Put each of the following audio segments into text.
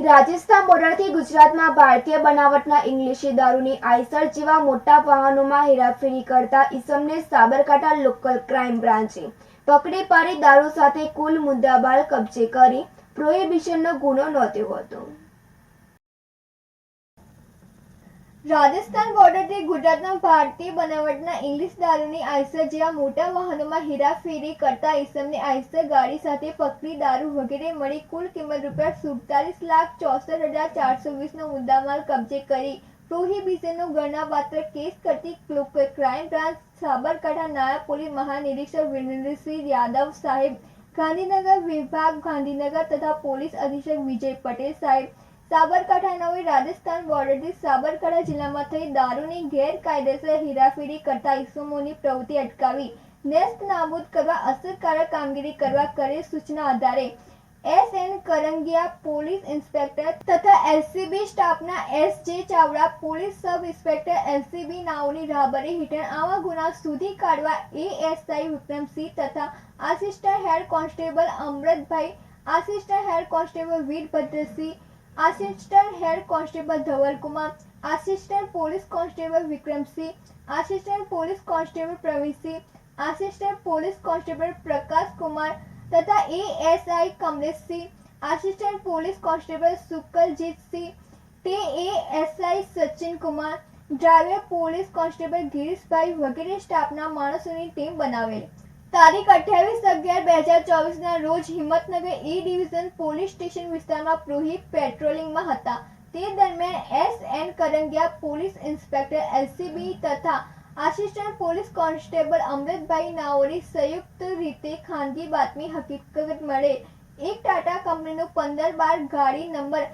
રાજસ્થાન બોર્ડરથી ગુજરાતમાં ભારતીય બનાવટના ઇંગ્લિશી દારૂની આઈસર જેવા મોટા વાહનોમાં હેરાફેરી કરતા ઈસમને સાબરકાંઠા લોકલ ક્રાઇમ બ્રાન્ચે પકડી પાડી દારૂ સાથે કુલ મુદ્દામાલ કબજે કરી પ્રોહિબિશનનો ગુનો નોંધ્યો હતો। રાજસ્થાન બોર્ડરથી ગુજરાતમાં ભારતીય બનાવટના ઇંગ્લિશ દારૂની આઈસર જેવા મોટા વાહનોમાં હેરાફેરી કરતા ઈસમને આઈસર ગાડી સાથે પકડી દારૂ વગેરે મળી કુલ કિંમત ₹47,64,420નો મુદ્દામાલ કબજે કરી પ્રોહિબિશનનો ગણનાપાત્ર કેસ કરતી લોકલ ક્રાઇમ બ્રાન્ચ સાબરકાંઠા નાયબ પોલીસ મહાનિરીક્ષક વિરેન્દ્રસિંહ યાદવ સાહેબ, ગાંધીનગર વિભાગ ગાંધીનગર તથા પોલીસ અધિક્ષક વિજય પટેલ સાહેબ સાબરકાંઠાનાઓએ રાજસ્થાન બોર્ડરથી સાબરકાંઠા જિલ્લામાં થઈ દારૂની ગેરકાયદેસર હેરાફેરી કરતા ઇસમોની પ્રવૃત્તિ અટકાવી નેસ્ત નાબૂદ કરવા અસરકારક કામગીરી કરવા કરેલ સૂચના આધારે S.N. કરંગિયા પોલીસ ઇન્સ્પેક્ટર તથા LCB સ્ટાફના S.J. Chavda police sub inspector LCB નાઓની રાહબરી હેઠળ આવા ગુના શોધી કાઢવા ASI વિક્રમસિંહ તથા assistant head constable Amrutbhai, assistant head constable Virbhadrasinh, assistant head constable Dhavalkumar, assistant police constable Vikramsinh, assistant police constable Pravinsinh, assistant police constable Prakashkumar તથા ASI Kamleshsinh, assistant police constable Shukljitsinh, ASI Sachinkumar, driver police constable Girishbhai વગેરે સ્ટાફના માણસોની ટીમ બનાવેલ। તારીખ 28/11/2024ના રોજ Himmatnagar E division police station વિસ્તારમાં પ્રોહિબ પેટ્રોલિંગમાં હતા। તે દરમિયાન S.N. Karangiya police inspector LCB તથા આસિસ્ટન્ટ પોલીસ કોન્સ્ટેબલ અમૃતભાઈ નાઓની સંયુક્ત રીતે ખાનગી બાતમી હકીકત મળે એક ટાટા કંપનીનું 1512 ગાડી નંબર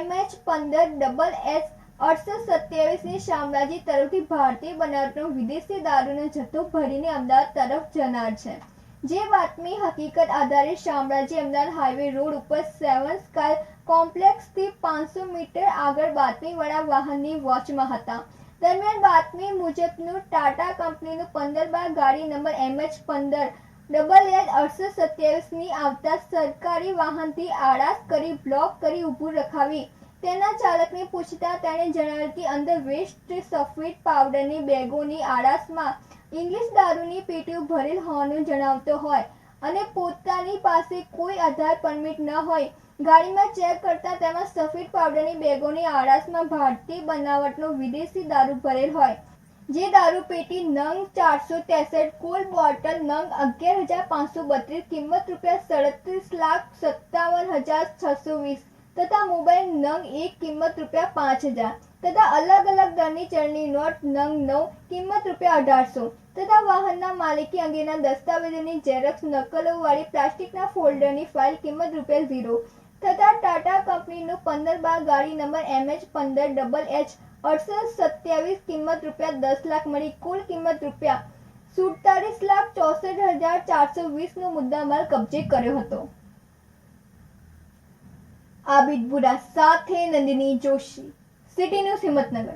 MH15SS 6827ની શામળાજી તરફથી ભારતીય બનાવટનો વિદેશી દારૂનો જથ્થો ભરીને અમદાવાદ તરફ જનાર છે। જે બાતમી હકીકત આધારે શામળાજી અમદાવાદ હાઈવે રોડ ઉપર 7 સ્કાય કોમ્પ્લેક્સથી 500 મીટર આગળ બાતમીવાળા વાહનની વોચમાં હતા। દરમિયાન બાતમી મુજબનું ટાટા કંપનીનું 1512 ગાડી નંબર MH15SS 6827ની આવતા સરકારી વાહનથી આડાશ કરી બ્લોક કરી ઊભું રખાવી તેના ચાલકને પૂછતા તેણે જણાવ્યું કે અંદર વેસ્ટ સફેદ પાવડરની બેગોની આડાશમાં ઇંગ્લિશ દારૂની પેટીઓ ભરેલ હોવાનું જણાવતો હોય અને પોતાની પાસે કોઈ આધાર પરમિટ ન હોય। ગાડીમાં ચેક કરતા તેમાં સફેદ પાવડરની બેગોની આડાશમાં ભારતીય બનાવટનો વિદેશી દારૂ ભરેલ હોય। જે દારૂ પેટી નંગ 463, કુલ બોટલ નંગ 11,532, કિંમત ₹37,57,620 તથા મોબાઈલ નંગ 1 કિંમત ₹5,000 તથા અલગ અલગ દરની ચલણી નોટ નંગ 9 કિંમત ₹1,800 તથા વાહનના માલિકી અંગેના દસ્તાવેજોની ઝેરોક્ષ નકલોવાળી પ્લાસ્ટિકના ફોલ્ડરની ફાઇલ કિંમત ₹0 તથા ટાટા કંપનીનું 1512 ગાડી નંબર MH15SS 6827 કિંમત ₹10 લાખ મળી કુલ કિંમત ₹47,64,420નો મુદ્દામાલ કબજે કર્યો હતો। આબિદ બુરા સાથે નંદિની જોશી, સિટી ન્યૂઝ હિંમતનગર।